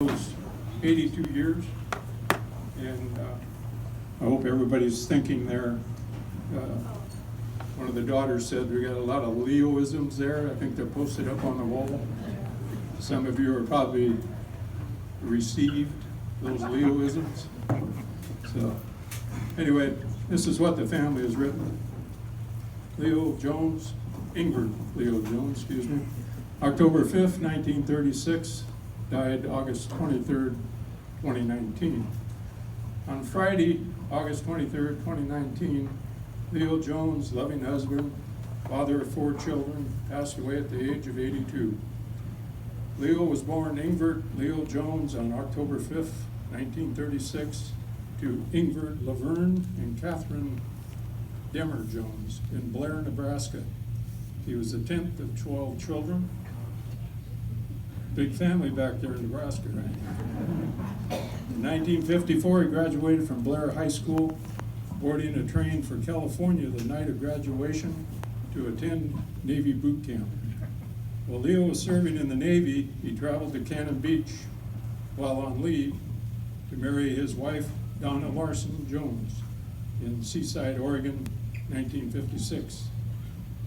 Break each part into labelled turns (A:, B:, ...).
A: Leo's 82 years, and I hope everybody's thinking there. One of the daughters said we got a lot of Leoisms there. I think they're posted up on the wall. Some of you are probably received those Leoisms. So anyway, this is what the family has written. Leo Jones, Ingrid Leo Jones, excuse me, October 5th, 1936, died August 23rd, 2019. On Friday, August 23rd, 2019, Leo Jones, loving husband, father of 4 children, passed away at the age of 82. Leo was born Ingrid Leo Jones on October 5th, 1936, to Ingrid Laverne and Catherine Demmer Jones in Blair, Nebraska. He was the 10th of 12 children. Big family back there in Nebraska, right? In 1954, he graduated from Blair High School, boarding a train for California the night of graduation to attend Navy boot camp. While Leo was serving in the Navy, he traveled to Cannon Beach while on leave to marry his wife, Donna Larson Jones, in Seaside, Oregon, 1956.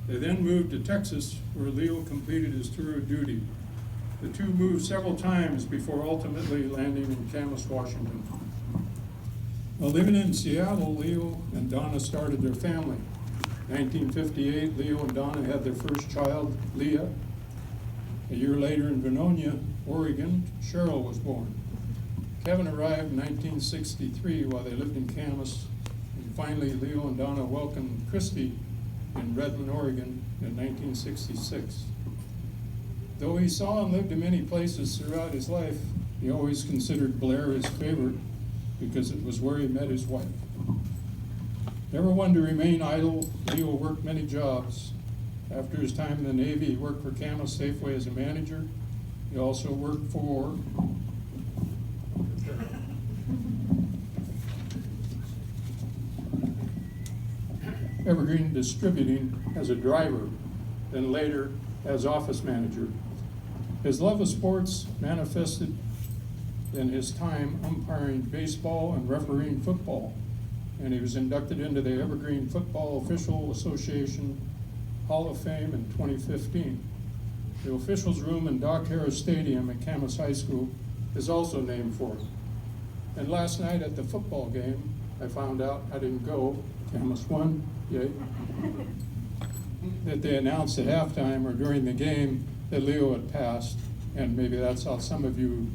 A: They then moved to Texas, where Leo completed his tour of duty. The two moved several times before ultimately landing in Camas, Washington. While living in Seattle, Leo and Donna started their family. In 1958, Leo and Donna had their first child, Leah. A year later in Vernonia, Oregon, Cheryl was born. Kevin arrived in 1963 while they lived in Camas. And finally, Leo and Donna welcomed Christy in Redmond, Oregon in 1966. Though he saw and lived in many places throughout his life, he always considered Blair his favorite because it was where he met his wife. Never one to remain idle, Leo worked many jobs. After his time in the Navy, he worked for Camas Safeway as a manager. He also worked for Evergreen Distributing as a driver, then later as office manager. His love of sports manifested in his time umpiring baseball and refereeing football, and he was inducted into the Evergreen Football Official Association Hall of Fame in 2015. The officials' room in Doc Harris Stadium at Camas High School is also named for him. And last night at the football game, I found out, I didn't go, Camas won, yay, that they announced at halftime or during the game that Leo had passed, and maybe that's how some of you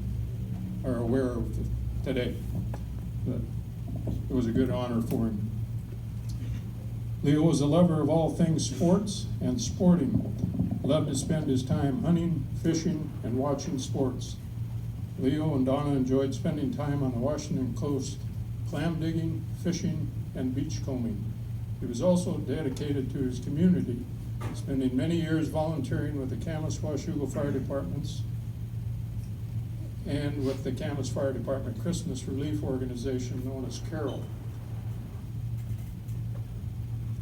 A: are aware of today. But it was a good honor for him. Leo was a lover of all things sports and sporting. Loved to spend his time hunting, fishing, and watching sports. Leo and Donna enjoyed spending time on the Washington coast, clam digging, fishing, and beachcombing. He was also dedicated to his community, spending many years volunteering with the Camas Washougal Fire Departments and with the Camas Fire Department Christmas Relief Organization known as Carol.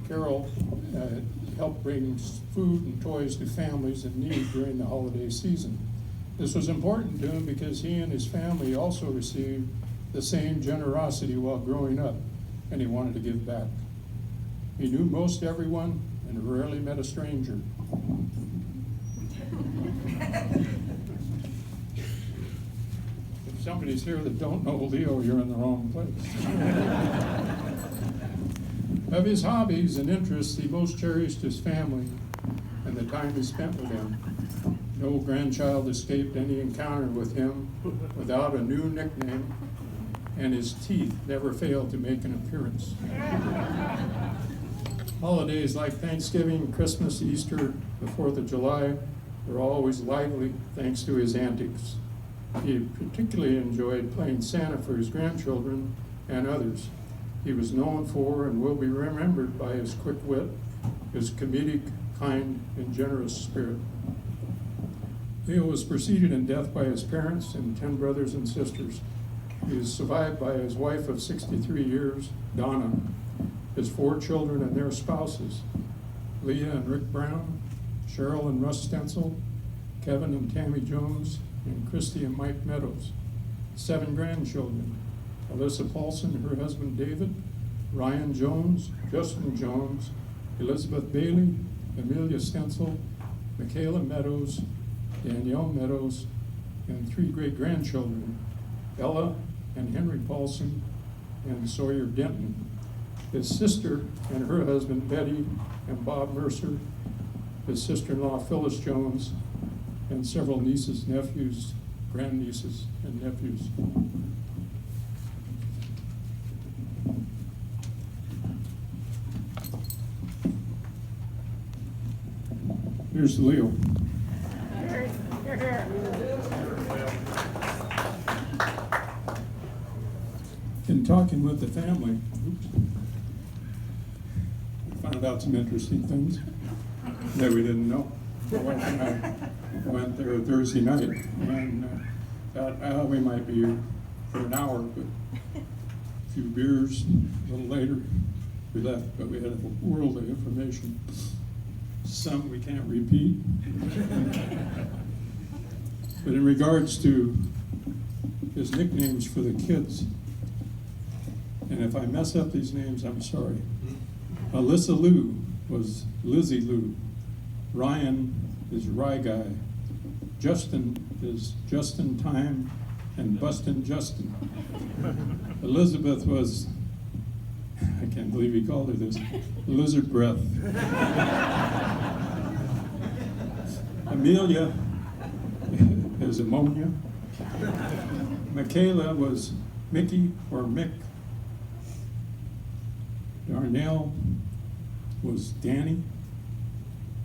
A: Carol helped bring food and toys to families in need during the holiday season. This was important to him because he and his family also received the same generosity while growing up, and he wanted to give back. He knew most everyone and rarely met a stranger. If somebody's here that don't know Leo, you're in the wrong place. Of his hobbies and interests, he most cherished his family and the time he spent with them. No grandchild escaped any encounter with him without a new nickname, and his teeth never failed to make an appearance. Holidays like Thanksgiving, Christmas, Easter, the 4th of July were always lively thanks to his antics. He particularly enjoyed playing Santa for his grandchildren and others. He was known for and will be remembered by his quick wit, his comedic, kind, and generous spirit. Leo was preceded in death by his parents and 10 brothers and sisters. He is survived by his wife of 63 years, Donna, his 4 children and their spouses, Leah and Rick Brown, Cheryl and Russ Stencil, Kevin and Tammy Jones, and Christy and Mike Meadows. 7 grandchildren: Alyssa Paulson, her husband David, Ryan Jones, Justin Jones, Elizabeth Bailey, Amelia Stencil, Michaela Meadows, Danielle Meadows, and 3 great-grandchildren: Ella and Henry Paulson and Sawyer Denton. His sister and her husband Betty and Bob Mercer, his sister-in-law Phyllis Jones, and several nieces, nephews, grandnieces, and nephews. Here's Leo. In talking with the family, we found out some interesting things that we didn't know. My wife and I went there Thursday night and thought, we might be here for an hour, but a few beers, a little later, we left, but we had a world of information. Some we can't repeat. But in regards to his nicknames for the kids, and if I mess up these names, I'm sorry. Alyssa Lou was Lizzie Lou. Ryan is Rye Guy. Justin is Justin Time and Bustin' Justin. Elizabeth was, I can't believe he called her this, Lizard Breath. Amelia is Ammonia. Michaela was Mickey or Mick. Darnell was Danny.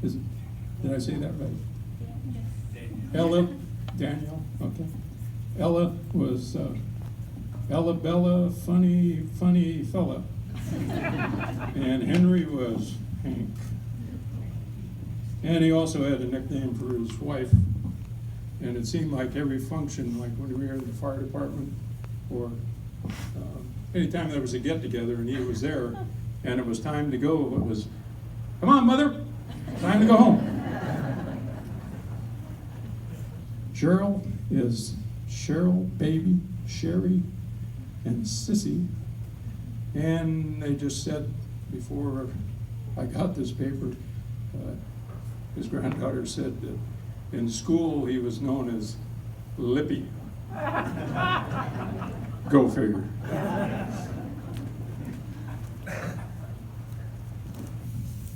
A: Did I say that right? Ella, Daniel, okay. Ella was Ella Bella, funny fella. And Henry was Hank. And he also had a nickname for his wife. And it seemed like every function, like when we were in the fire department, or anytime there was a get-together and he was there, and it was time to go, it was, come on, mother, time to go home. Cheryl is Cheryl, Baby, Sherry, and Sissy. And they just said, before I got this paper, his granddaughter said that in school he was known as Lippy. Go figure.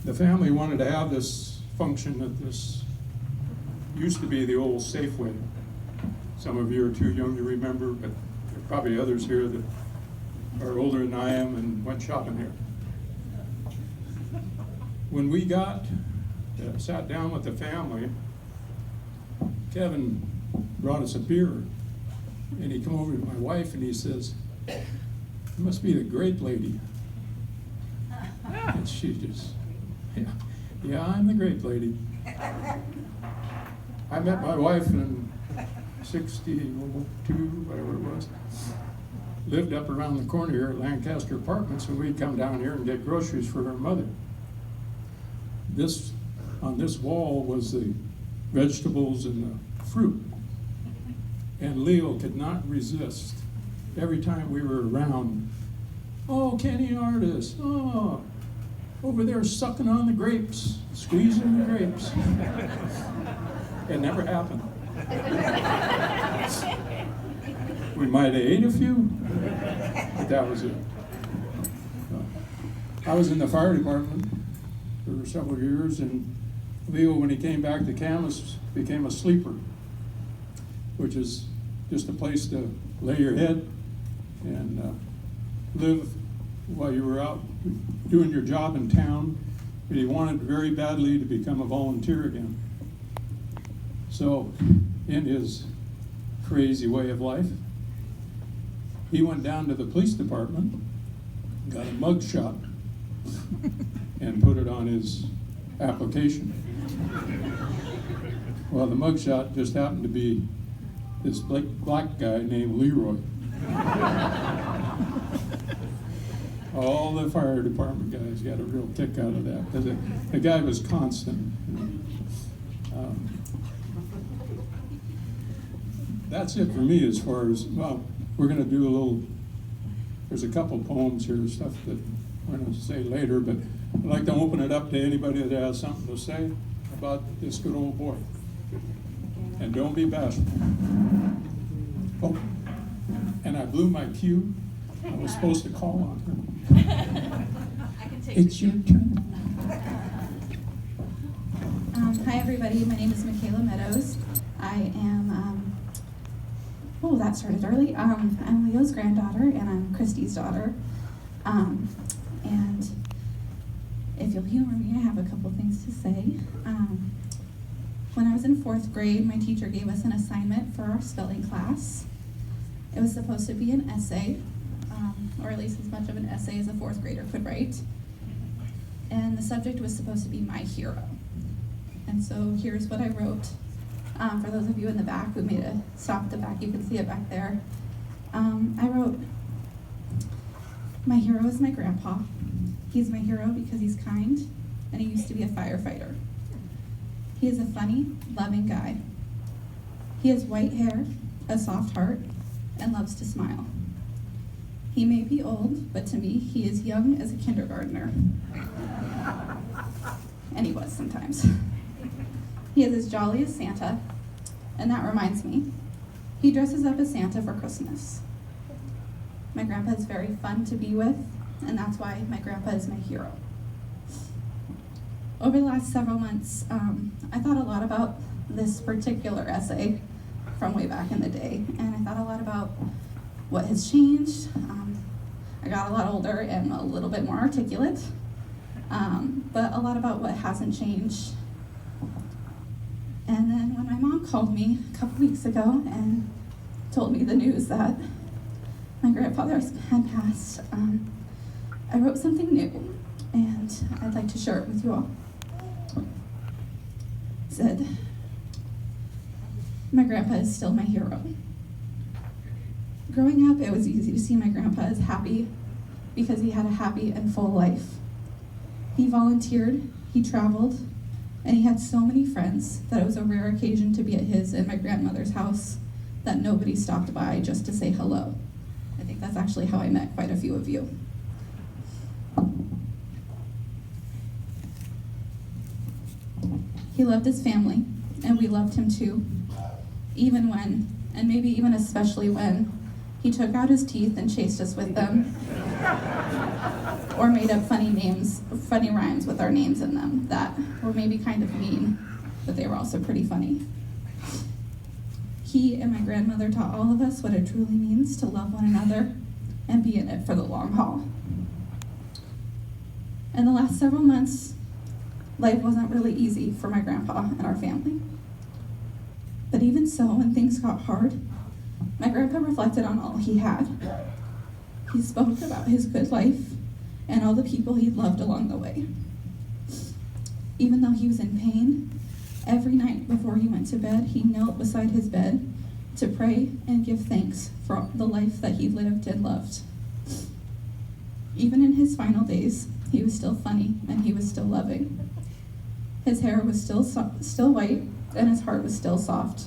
A: The family wanted to have this function at this, used to be the old Safeway. Some of you are too young to remember, but there are probably others here that are older than I am and went shopping here. When we sat down with the family, Kevin brought us a beer, and he come over to my wife and he says, "You must be the grape lady." And she just, yeah, I'm the grape lady. I met my wife in 62, whatever it was. Lived up around the corner here at Lancaster Apartments, and we'd come down here and get groceries for her mother. On this wall was the vegetables and the fruit. And Leo could not resist. Every time we were around, "Oh, Kenny Artis, oh, over there sucking on the grapes, squeezing the grapes." It never happened. We might have ate a few, but that was it. I was in the fire department for several years, and Leo, when he came back to Camas, became a sleeper, which is just a place to lay your head and live while you were out doing your job in town. But he wanted very badly to become a volunteer again. So, in his crazy way of life, he went down to the police department, got a mug shot, and put it on his application. Well, the mug shot just happened to be this black guy named Leroy. All the fire department guys got a real kick out of that, because the guy was constant. that's it for me as far as, well, we're gonna do a little, there's a couple poems here, stuff that we're gonna say later, but I'd like to open it up to anybody that has something to say about this good old boy. And don't be bashful. Oh, and I blew my cue. I was supposed to call on her.
B: I can take
A: It's your turn.
C: Hi everybody, my name is Michaela Meadows. I am, oh that started early. I'm Leo's granddaughter and I'm Christy's daughter. And if you'll humor me, I have a couple things to say. When I was in 4th grade, my teacher gave us an assignment for our spelling class. It was supposed to be an essay, or at least as much of an essay as a 4th grader could write. And the subject was supposed to be my hero. And so here's what I wrote. For those of you in the back who made a stop at the back, you can see it back there. I wrote, my hero is my grandpa. He's my hero because he's kind, and he used to be a firefighter. He is a funny, loving guy. He has white hair, a soft heart, and loves to smile. He may be old, but to me, he is young as a kindergartner. And he was sometimes. He is as jolly as Santa, and that reminds me, he dresses up as Santa for Christmas. My grandpa is very fun to be with, and that's why my grandpa is my hero. Over the last several months, I thought a lot about this particular essay from way back in the day, and I thought a lot about what has changed. I got a lot older and a little bit more articulate, but a lot about what hasn't changed. And then when my mom called me a couple weeks ago and told me the news that my grandfather had passed, I wrote something new, and I'd like to share it with you all. It said, my grandpa is still my hero. Growing up, it was easy to see my grandpa as happy because he had a happy and full life. He volunteered, he traveled, and he had so many friends that it was a rare occasion to be at his and my grandmother's house that nobody stopped by just to say hello. I think that's actually how I met quite a few of you. He loved his family, and we loved him too, even when, and maybe even especially when, he took out his teeth and chased us with them, or made up funny rhymes with our names in them that were maybe kind of mean, but they were also pretty funny. He and my grandmother taught all of us what it truly means to love one another and be in it for the long haul. In the last several months, life wasn't really easy for my grandpa and our family. But even so, when things got hard, my grandpa reflected on all he had. He spoke about his good life and all the people he loved along the way. Even though he was in pain, every night before he went to bed, he knelt beside his bed to pray and give thanks for the life that he lived and loved. Even in his final days, he was still funny and he was still loving. His hair was still white and his heart was still soft.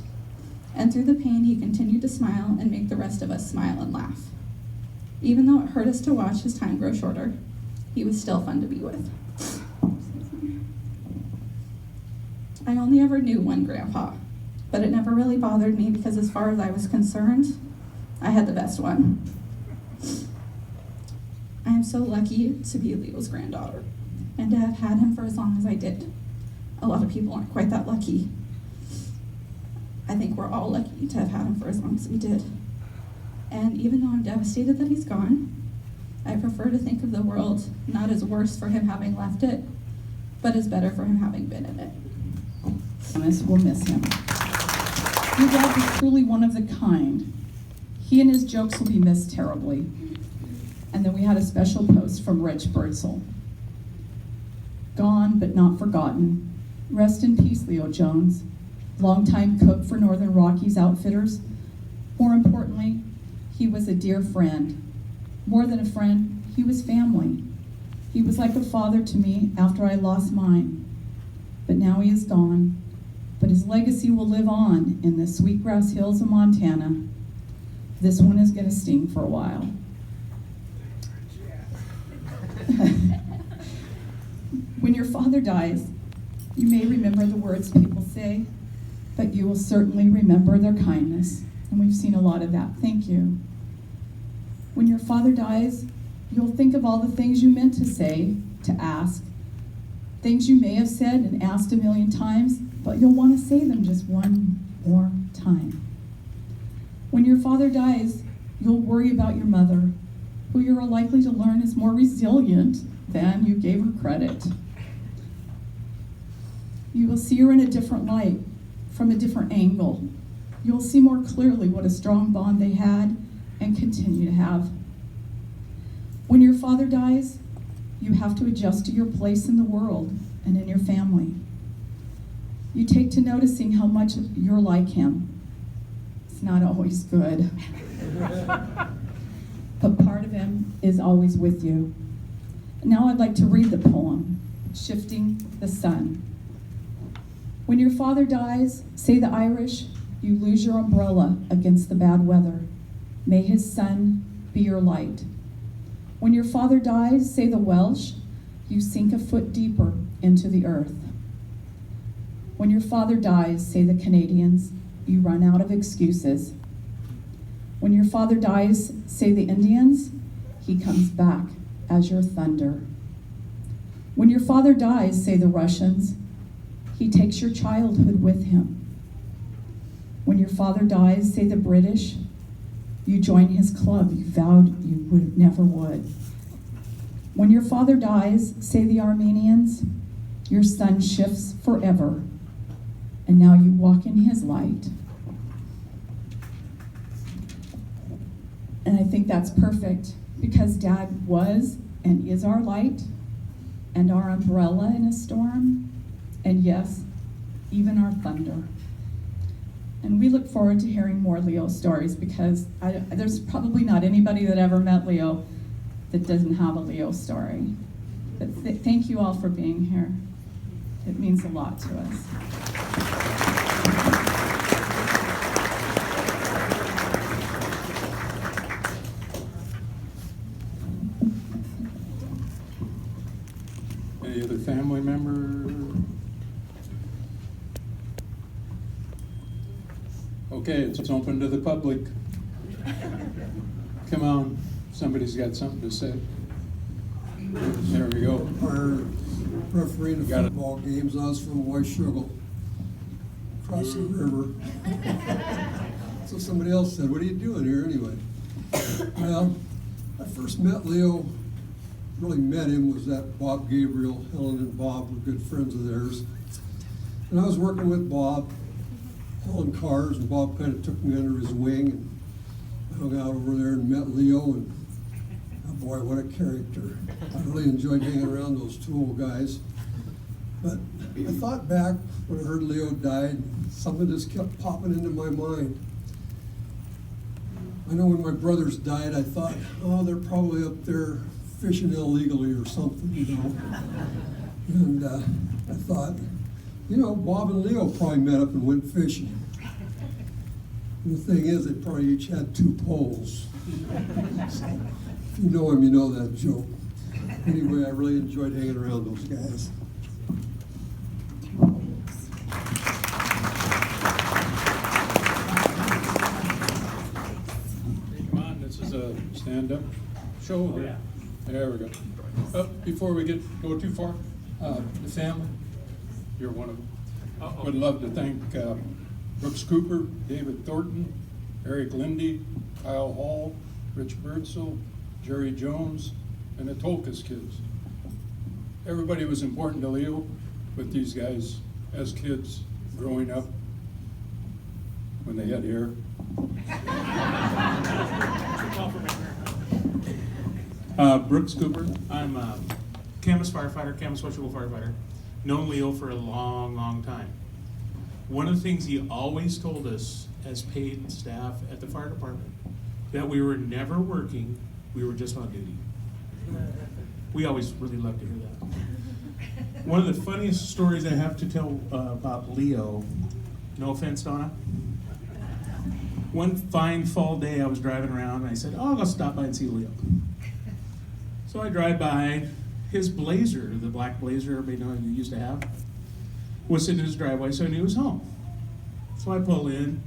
C: And through the pain, he continued to smile and make the rest of us smile and laugh. Even though it hurt us to watch his time grow shorter, he was still fun to be with. I only ever knew one grandpa, but it never really bothered me because as far as I was concerned, I had the best one. I am so lucky to be Leo's granddaughter and to have had him for as long as I did. A lot of people aren't quite that lucky. I think we're all lucky to have had him for as long as we did. And even though I'm devastated that he's gone, I prefer to think of the world not as worse for him having left it, but as better for him having been in it.
D: We'll miss him. Your dad was truly one of the kind. He and his jokes will be missed terribly. And then we had a special post from Rich Birdsell. Gone but not forgotten. Rest in peace, Leo Jones. Longtime cook for Northern Rockies Outfitters. More importantly, he was a dear friend. More than a friend, he was family. He was like a father to me after I lost mine. But now he is gone, but his legacy will live on in the Sweetgrass Hills of Montana. This one is going to sting for a while. When your father dies, you may remember the words people say, but you will certainly remember their kindness. And we've seen a lot of that. Thank you. When your father dies, you'll think of all the things you meant to say, to ask, things you may have said and asked a million times, but you'll want to say them just one more time. When your father dies, you'll worry about your mother, who you're likely to learn is more resilient than you gave her credit. You will see her in a different light, from a different angle. You'll see more clearly what a strong bond they had and continue to have. When your father dies, you have to adjust to your place in the world and in your family. You take to noticing how much you're like him. It's not always good. But part of him is always with you. Now I'd like to read the poem, Shifting the Sun. When your father dies, say the Irish, you lose your umbrella against the bad weather. May his sun be your light. When your father dies, say the Welsh, you sink a foot deeper into the earth. When your father dies, say the Canadians, you run out of excuses. When your father dies, say the Indians, he comes back as your thunder. When your father dies, say the Russians, he takes your childhood with him. When your father dies, say the British, you join his club you vowed you never would. When your father dies, say the Armenians, your sun shifts forever, and now you walk in his light. And I think that's perfect, because Dad was and is our light, and our umbrella in a storm, and yes, even our thunder. And we look forward to hearing more Leo stories, because there's probably not anybody that ever met Leo that doesn't have a Leo story. But thank you all for being here. It means a lot to us.
A: Any other family member? Okay, it's open to the public. Come on, somebody's got something to say. There we go.
E: Our refereeing of
A: Got it.
E: football games, I was from Washougal, across the river. So somebody else said, "What are you doing here anyway?" Well, I first met Leo, really met him, was that Bob Gabriel. Helen and Bob were good friends of theirs. And I was working with Bob, hauling cars, and Bob kind of took me under his wing and hung out over there and met Leo, and oh boy, what a character. I really enjoyed hanging around those two old guys. But I thought back when I heard Leo died, something just kept popping into my mind. I know when my brothers died, I thought, oh, they're probably up there fishing illegally or something, you know. And I thought, you know, Bob and Leo probably met up and went fishing. And the thing is, they probably each had 2 poles. So, if you know him, you know that joke. Anyway, I really enjoyed hanging around those guys.
A: Come on, this is a stand-up show here. There we go. Before we go too far, the family, you're one of them. Would love to thank Brooks Cooper, David Thornton, Eric Lindy, Kyle Hall, Rich Birdsell, Jerry Jones, and the Tolkas kids. Everybody was important to Leo, with these guys as kids growing up when they had hair.
F: Brooks Cooper. I'm a Camas firefighter, Camas Washougal firefighter. Known Leo for a long, long time. One of the things he always told us as paid staff at the fire department, that we were never working, we were just on duty. We always really loved to hear that. One of the funniest stories I have to tell about Leo, no offense, Donna. One fine fall day, I was driving around and I said, oh, I'll go stop by and see Leo. So I drive by, his Blazer, the black Blazer everybody knows he used to have, was sitting in his driveway, so I knew he was home. So I pull in,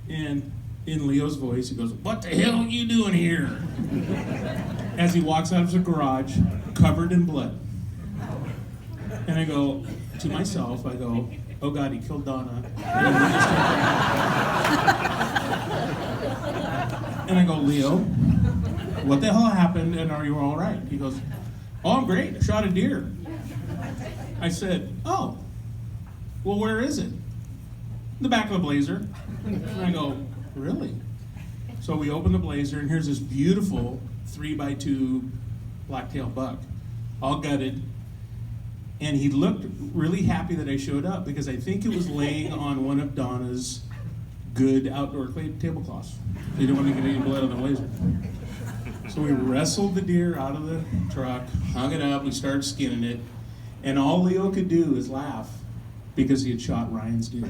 F: and in Leo's voice, he goes, what the hell are you doing here? As he walks out of the garage, covered in blood. And I go, to myself, I go, oh God, he killed Donna. And I go, Leo, what the hell happened, and are you all right? He goes, oh, I'm great, I shot a deer. I said, oh, well, where is it? The back of the Blazer. And I go, really? So we open the Blazer, and here's this beautiful 3x2 blacktail buck, all gutted. And he looked really happy that I showed up because I think it was laying on one of Donna's good outdoor clay tablecloths. He didn't want to get any blood on the Blazer. So we wrestled the deer out of the truck, hung it up, we started skinning it, and all Leo could do is laugh because he had shot Ryan's deer.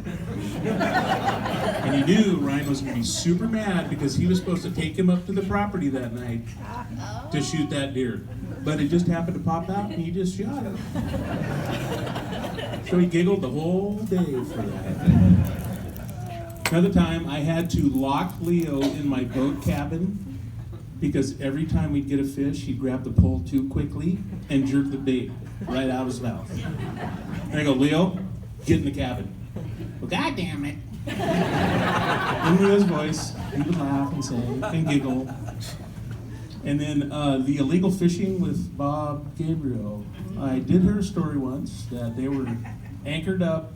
F: And he knew Ryan was going to be super mad because he was supposed to take him up to the property that night to shoot that deer. But it just happened to pop out and he just shot it. So he giggled the whole day for that. Another time I had to lock Leo in my boat cabin because every time we'd get a fish, he'd grab the pole too quickly and jerk the bait right out of his mouth. And I go, Leo, get in the cabin. Well, God damn it. In Leo's voice, he would laugh and say, and giggle. And then the illegal fishing with Bob Gabriel. I did hear a story once that they were anchored up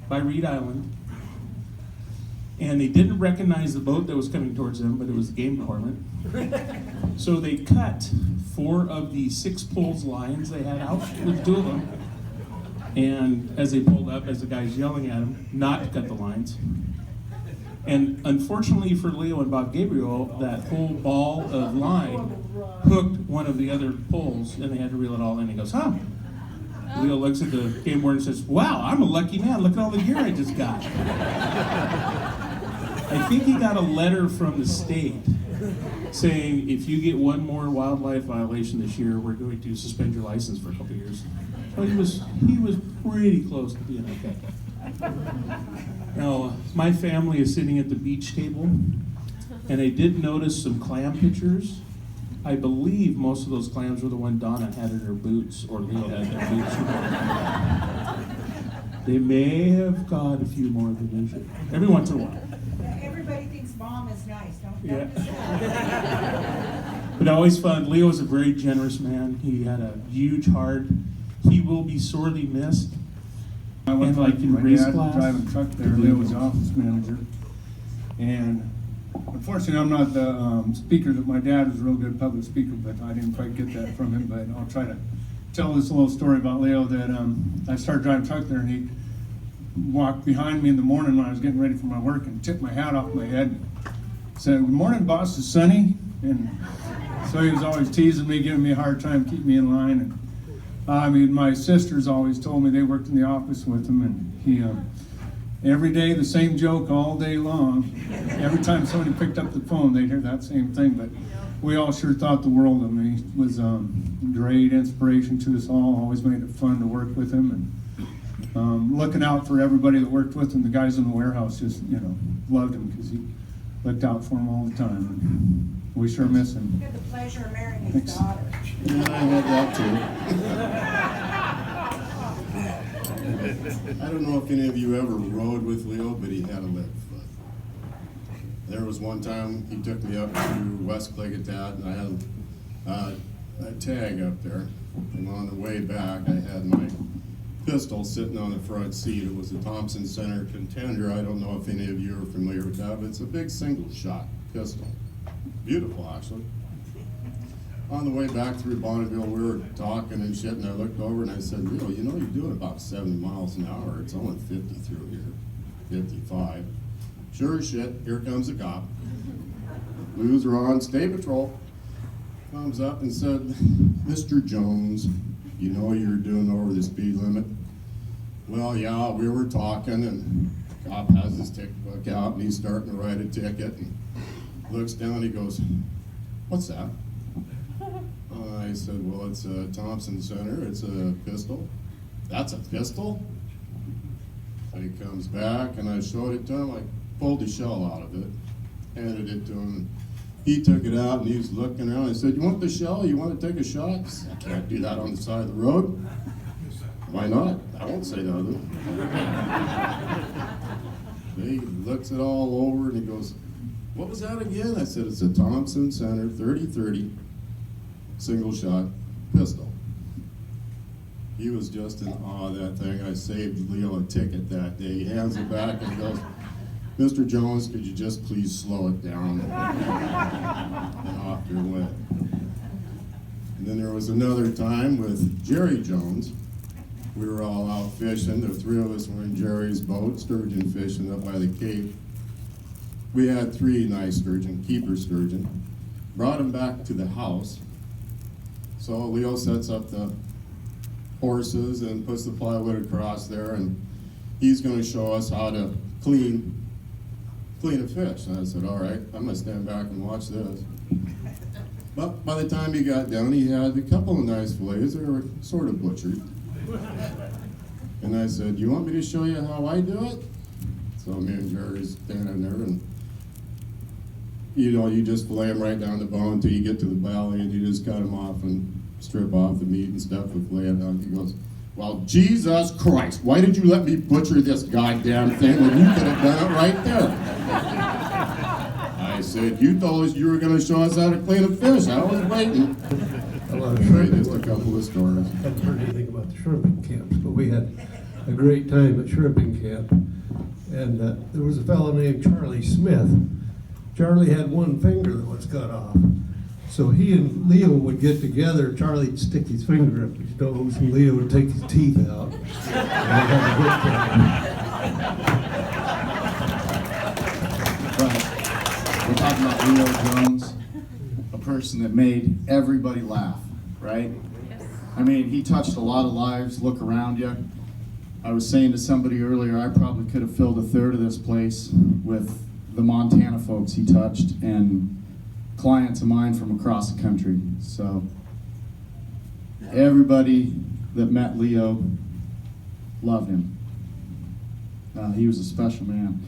F: by Reed Island, and they didn't recognize the boat that was coming towards them, but it was the game department. So they cut 4 of the 6 poles lines they had out with 2 of them. And as they pulled up, as the guy's yelling at them, not to cut the lines. And unfortunately for Leo and Bob Gabriel, that whole ball of line hooked one of the other poles, and they had to reel it all in. He goes, huh? Leo looks at the game warden and says, wow, I'm a lucky man. Look at all the gear I just got. I think he got a letter from the state saying, if you get one more wildlife violation this year, we're going to suspend your license for a couple of years. So he was pretty close to being okay. Now, my family is sitting at the beach table, and I did notice some clam pictures. I believe most of those clams were the one Donna had in her boots, or Leo had in her boots. They may have caught a few more than usual, every once in a while.
G: Everybody thinks mom is nice, don't they?
F: Yeah. But always fun. Leo is a very generous man. He had a huge heart. He will be sorely missed.
H: I went
F: And like
H: to
F: in
H: my
F: race
H: dad
F: class?
H: driving a truck there. Leo was the office manager, and unfortunately, I'm not the speaker. That my dad was a real good public speaker, but I didn't quite get that from him. But I'll try to tell this little story about Leo. That I started driving a truck there, and he walked behind me in the morning when I was getting ready for my work and tipped my hat off my head. And said, "Good morning, boss. It's Sonny." And so he was always teasing me, giving me a hard time, keeping me in line. And I mean, my sisters always told me they worked in the office with him, and he, every day the same joke all day long. Every time somebody picked up the phone, they'd hear that same thing, but we all sure thought the world of him. He was great inspiration to us all, always made it fun to work with him, and looking out for everybody that worked with him. The guys in the warehouse just, loved him because he looked out for them all the time. And we sure miss him.
G: You had the pleasure of marrying his
H: Thanks.
G: daughter.
I: Yeah, I had that too. I don't know if any of you ever rode with Leo, but he had a left foot. There was one time he took me up to West Clegatat, and I had a tag up there. And on the way back, I had my pistol sitting on the front seat. It was a Thompson Center Contender. I don't know if any of you are familiar with that, but it's a big single shot pistol. Beautiful, actually. On the way back through Bonneville, we were talking and shit, and I looked over and I said, Leo, you're doing about 70 miles an hour. It's only 50 through here, 55. Sure as shit, here comes a cop. Blues are on, State Patrol. Comes up and said, Mr. Jones, you know you're doing over the speed limit? Well, yeah, we were talking, and cop has his ticket book out, and he's starting to write a ticket, and looks down, he goes, "What's that?" I said, "Well, it's a Thompson Center, it's a pistol." "That's a pistol?" So he comes back, and I showed it to him, I pulled the shell out of it, handed it to him. He took it out, and he was looking around, I said, "You want the shell? You want to take a shot?" He said, "I can't do that on the side of the road." "Why not?" "I won't say nothing." He looks it all over, and he goes, "What was that again?" I said, "It's a Thompson Center 30-30 single shot pistol." He was just in awe of that thing. I saved Leo a ticket that day. He hands it back and goes, "Mr. Jones, could you just please slow it down?" And off he went. And then there was another time with Jerry Jones. We were all out fishing. The three of us were in Jerry's boat, sturgeon fishing up by the Cape. We had 3 nice sturgeon, keeper sturgeon. Brought them back to the house. So Leo sets up the horses and puts the plywood across there, and he's going to show us how to clean a fish. And I said, "All right, I'm going to stand back and watch this." But by the time he got down, he had a couple of nice fillets. They were sort of butchered. And I said, "You want me to show you how I do it?" So me and Jerry's standing there, and you just fillet them right down the bone until you get to the belly, and you just cut them off and strip off the meat and stuff and fillet it out. He goes, "Well, Jesus Christ, why did you let me butcher this goddamn thing when you could have done it right there?" I said, "You told us you were going to show us how to clean a fish. I was waiting." Just a couple of stories.
J: I hadn't heard anything about the shrimping camps, but we had a great time at shrimping camp. And there was a fellow named Charlie Smith. Charlie had one finger that was cut off. So he and Leo would get together. Charlie'd stick his finger up his nose, and Leo would take his teeth out. And they'd have a good time.
K: But we're talking about Leo Jones, a person that made everybody laugh, right? I mean, he touched a lot of lives. Look around you. I was saying to somebody earlier, I probably could have filled a third of this place with the Montana folks he touched and clients of mine from across the country. So everybody that met Leo loved him. He was a special man.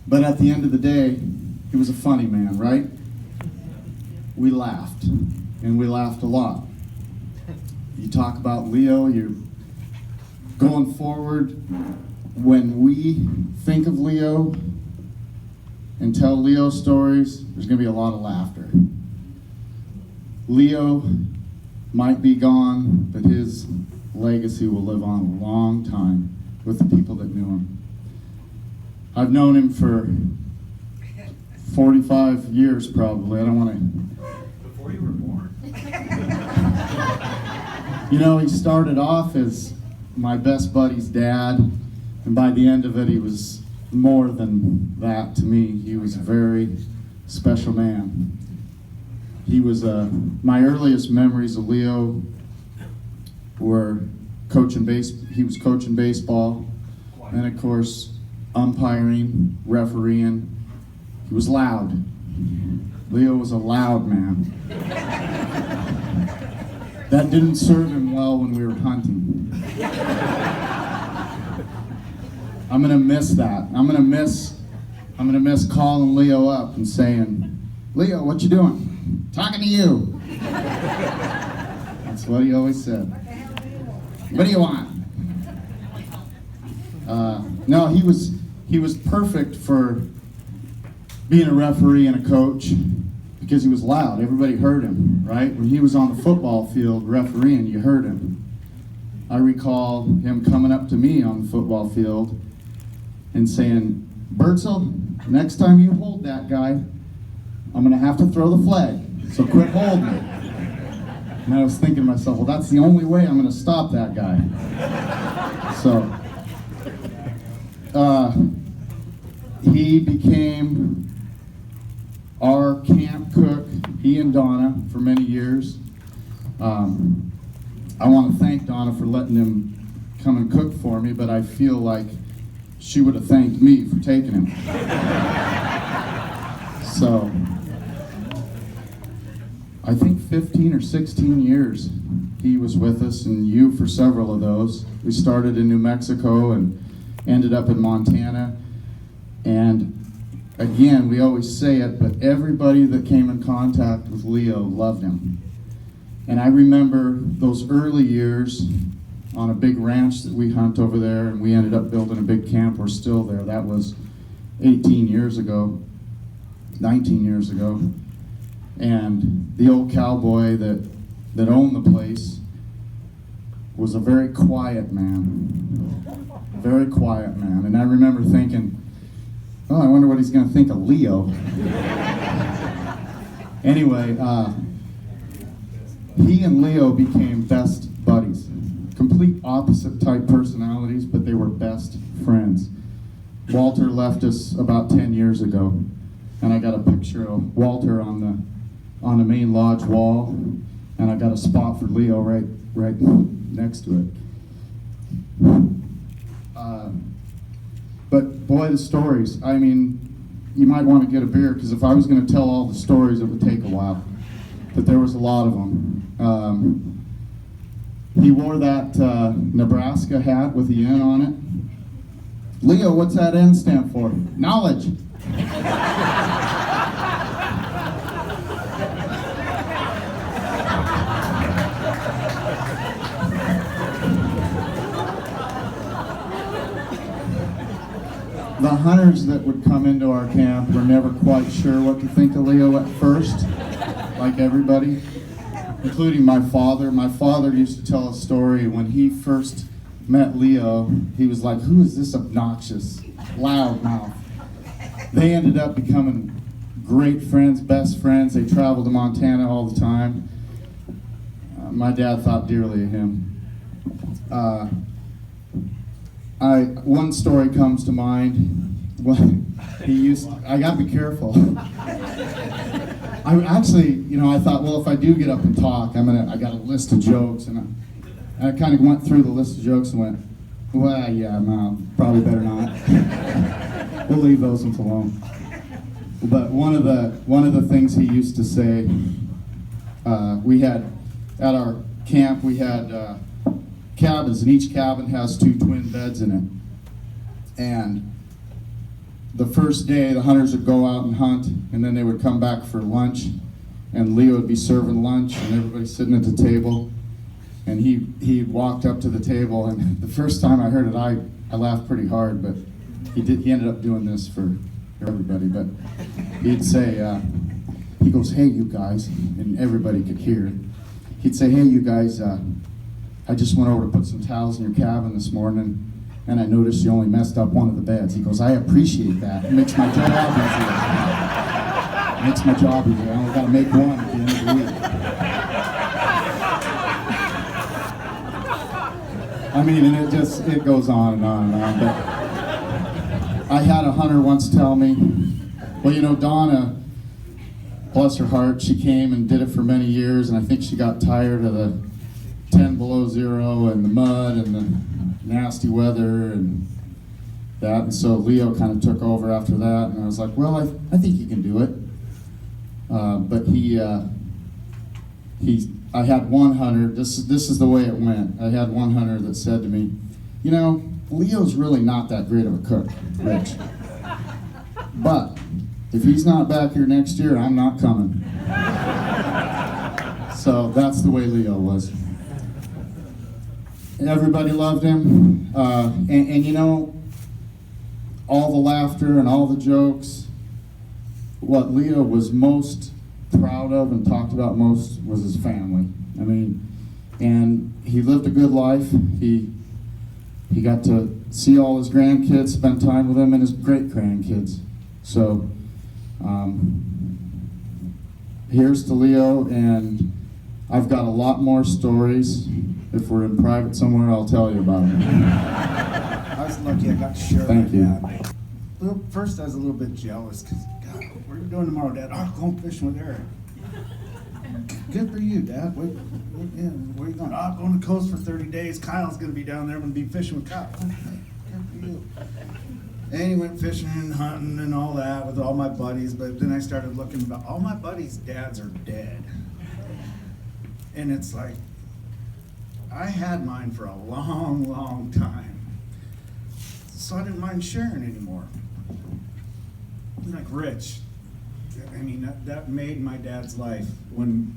K: But at the end of the day, he was a funny man, right? We laughed, and we laughed a lot. You talk about Leo, you're going forward. When we think of Leo and tell Leo stories, there's going to be a lot of laughter. Leo might be gone, but his legacy will live on a long time with the people that knew him. I've known him for 45 years probably. I don't want to...
F: Before you were born?
K: You know, he started off as my best buddy's dad, and by the end of it, he was more than that to me. He was a very special man. He was my earliest memories of Leo were he was coaching baseball, and of course, umpiring, refereeing. He was loud. Leo was a loud man. That didn't serve him well when we were hunting. I'm gonna miss that. I'm gonna miss calling Leo up and saying, "Leo, what you doing?" "Talking to you." That's what he always said. "What do you want?" No, he was perfect for being a referee and a coach because he was loud. Everybody heard him, right? When he was on the football field refereeing, you heard him. I recall him coming up to me on the football field and saying, "Bertzel, next time you hold that guy, I'm going to have to throw the flag, so quit holding it." And I was thinking to myself, well, that's the only way I'm going to stop that guy. So, he became our camp cook, he and Donna, for many years. I want to thank Donna for letting him come and cook for me, but I feel like she would have thanked me for taking him. So, I think 15 or 16 years he was with us, and you for several of those. We started in New Mexico and ended up in Montana. And again, we always say it, but everybody that came in contact with Leo loved him. And I remember those early years on a big ranch that we hunt over there, and we ended up building a big camp. We're still there. That was 18 years ago, 19 years ago. And the old cowboy that owned the place was a very quiet man. Very quiet man. And I remember thinking, oh, I wonder what he's going to think of Leo. Anyway, he and Leo became best buddies. Complete opposite type personalities, but they were best friends. Walter left us about 10 years ago, and I got a picture of Walter on the main lodge wall, and I got a spot for Leo right next to it. But boy, the stories. I mean, you might want to get a beer, because if I was going to tell all the stories, it would take a while. But there was a lot of them. He wore that Nebraska hat with the N on it. Leo, what's that N stand for? Knowledge. The hunters that would come into our camp were never quite sure what to think of Leo at first, like everybody, including my father. My father used to tell a story when he first met Leo. He was like, who is this obnoxious loudmouth? They ended up becoming great friends, best friends. They traveled to Montana all the time. My dad thought dearly of him. One story comes to mind. Well, I gotta be careful. I actually, I thought, well, if I do get up and talk, I got a list of jokes, and I kind of went through the list of jokes and went, well, yeah, no, probably better not. We'll leave those ones alone. But one of the things he used to say, we had at our camp, we had cabins, and each cabin has 2 twin beds in it. And the first day, the hunters would go out and hunt, and then they would come back for lunch, and Leo would be serving lunch, and everybody sitting at the table. And he walked up to the table, and the first time I heard it, I laughed pretty hard, but he ended up doing this for everybody. But he'd say, he goes, hey, you guys, and everybody could hear it. He'd say, hey, you guys, I just went over to put some towels in your cabin this morning, and I noticed you only messed up one of the beds. He goes, I appreciate that. It makes my job easier. It makes my job easier. I only got to make one at the end of the week. I mean, and it goes on and on and on. But I had a hunter once tell me, well, Donna, bless her heart, she came and did it for many years, and I think she got tired of the 10 below zero and the mud and the nasty weather and that, and so Leo kind of took over after that, and I was like, well, I think he can do it. But I had one hunter, this is the way it went. I had one hunter that said to me, Leo's really not that great of a cook, Rich. But if he's not back here next year, I'm not coming. So that's the way Leo was. Everybody loved him, and all the laughter and all the jokes. What Leo was most proud of and talked about most was his family. And he lived a good life. He got to see all his grandkids, spend time with them, and his great-grandkids. So here's to Leo, and I've got a lot more stories. If we're in private somewhere, I'll tell you about them.
L: I was lucky I got to share
K: Thank you.
L: that. Well, first I was a little bit jealous because, God, what are you doing tomorrow, Dad? Oh, going fishing with Eric. Good for you, Dad. Where are you going? Oh, I'm going to the coast for 30 days. Kyle's going to be down there. I'm going to be fishing with Kyle. Good for you. And he went fishing and hunting and all that with all my buddies. But then I started looking about all my buddies' dads are dead. And it's like, I had mine for a long, long time. So I didn't mind sharing anymore. Like Rich. I mean, that made my dad's life. When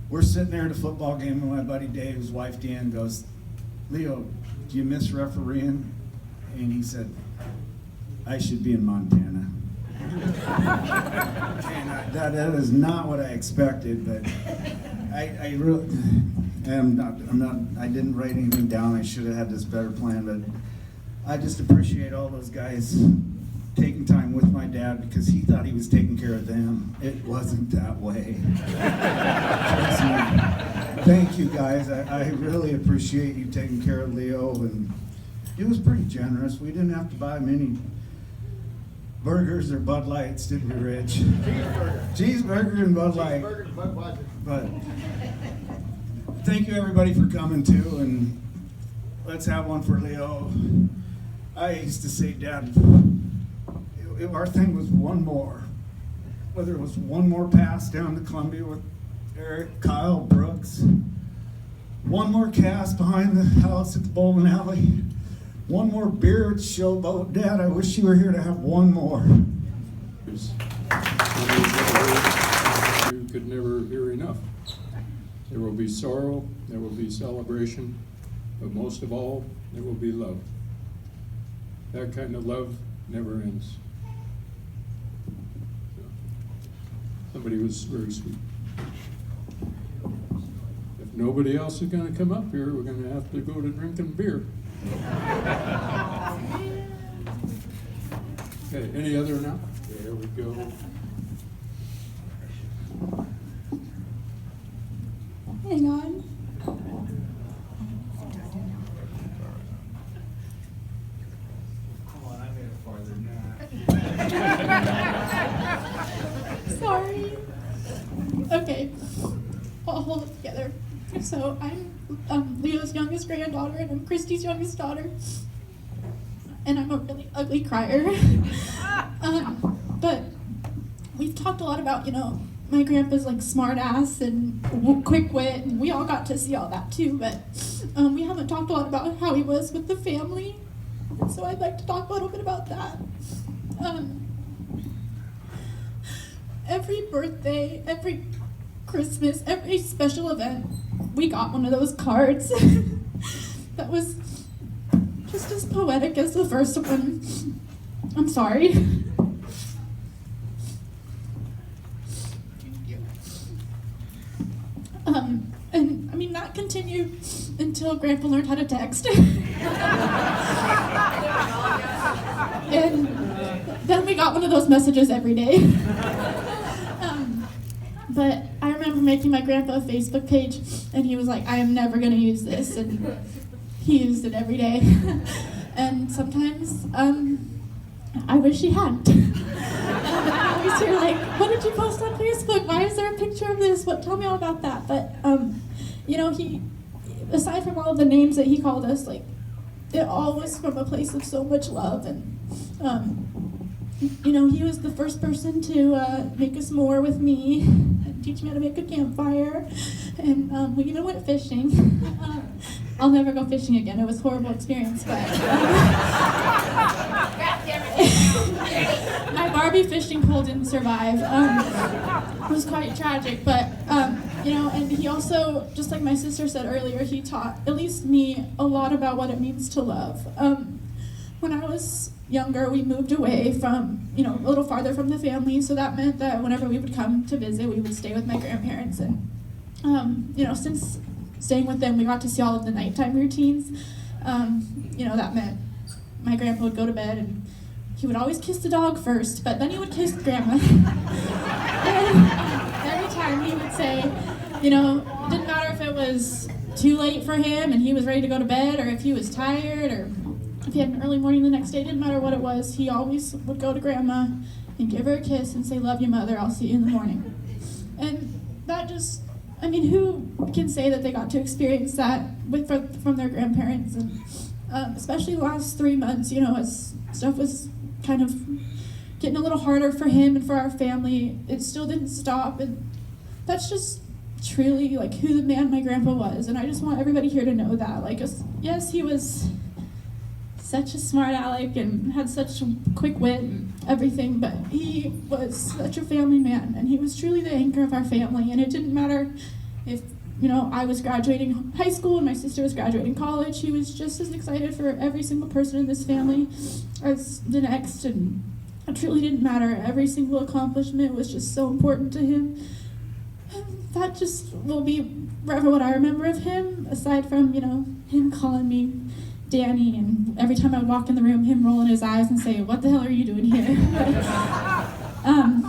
L: we're sitting there at a football game and my buddy Dave's wife Dan goes, Leo, do you miss refereeing? And he said, I should be in Montana. And that is not what I expected, but I really, I didn't write anything down. I should have had this better plan, but I just appreciate all those guys taking time with my dad because he thought he was taking care of them. It wasn't that way. Trust me. Thank you guys. I really appreciate you taking care of Leo, and he was pretty generous. We didn't have to buy many burgers or Bud Lights, did we, Rich? Cheeseburger and Bud Light. But thank you everybody for coming too, and let's have one for Leo. I used to say, Dad, if our thing was one more, whether it was one more pass down to Columbia with Eric, Kyle, Brooks, one more cast behind the house at the bowling alley, one more beer at Showboat. Dad, I wish you were here to have one more.
A: You could never hear enough. There will be sorrow, there will be celebration, but most of all, there will be love. That kind of love never ends. Somebody was very sweet. If nobody else is going to come up here, we're going to have to go to drinking beer. Okay, any other now? There we go.
C: Hang on. Sorry. Okay, I'll hold it together. So I'm Leo's youngest granddaughter, and I'm Christy's youngest daughter. And I'm a really ugly crier. But we've talked a lot about, my grandpa's like smart ass and quick wit, and we all got to see all that too, but we haven't talked a lot about how he was with the family. And so I'd like to talk a little bit about that. Every birthday, every Christmas, every special event, we got one of those cards that was just as poetic as the first one. I'm sorry. And I mean, that continued until Grandpa learned how to text. And then we got one of those messages every day. But I remember making my grandpa a Facebook page, and he was like, I am never going to use this. And he used it every day. And sometimes I wish he hadn't. I always hear like, what did you post on Facebook? Why is there a picture of this? Tell me all about that. But, he, aside from all of the names that he called us, like, it all was from a place of so much love. And, he was the first person to make a s'more with me and teach me how to make a campfire. And we even went fishing. I'll never go fishing again. It was a horrible experience, but my Barbie fishing pole didn't survive. It was quite tragic, but and he also, just like my sister said earlier, he taught at least me a lot about what it means to love. When I was younger, we moved away from, a little farther from the family, so that meant that whenever we would come to visit, we would stay with my grandparents. And since staying with them, we got to see all of the nighttime routines. That meant my grandpa would go to bed and he would always kiss the dog first, but then he would kiss grandma. And every time he would say, it didn't matter if it was too late for him and he was ready to go to bed, or if he was tired, or if he had an early morning the next day, didn't matter what it was, he always would go to grandma and give her a kiss and say, love you, mother, I'll see you in the morning. And that just, I mean, who can say that they got to experience that from their grandparents? And especially the last 3 months, you know, as stuff was kind of getting a little harder for him and for our family, it still didn't stop. And that's just truly like who the man my grandpa was. And I just want everybody here to know that. Like, yes, he was such a smart aleck and had such a quick wit and everything, but he was such a family man, and he was truly the anchor of our family. And it didn't matter if, you know, I was graduating high school and my sister was graduating college. He was just as excited for every single person in this family as the next, and it truly didn't matter. Every single accomplishment was just so important to him. And that just will be forever what I remember of him, aside from, you know, him calling me Danny, and every time I would walk in the room, him rolling his eyes and say, "What the hell are you doing here?"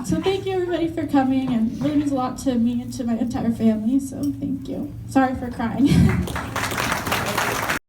C: So thank you everybody for coming, and it really means a lot to me and to my entire family, so thank you. Sorry for crying.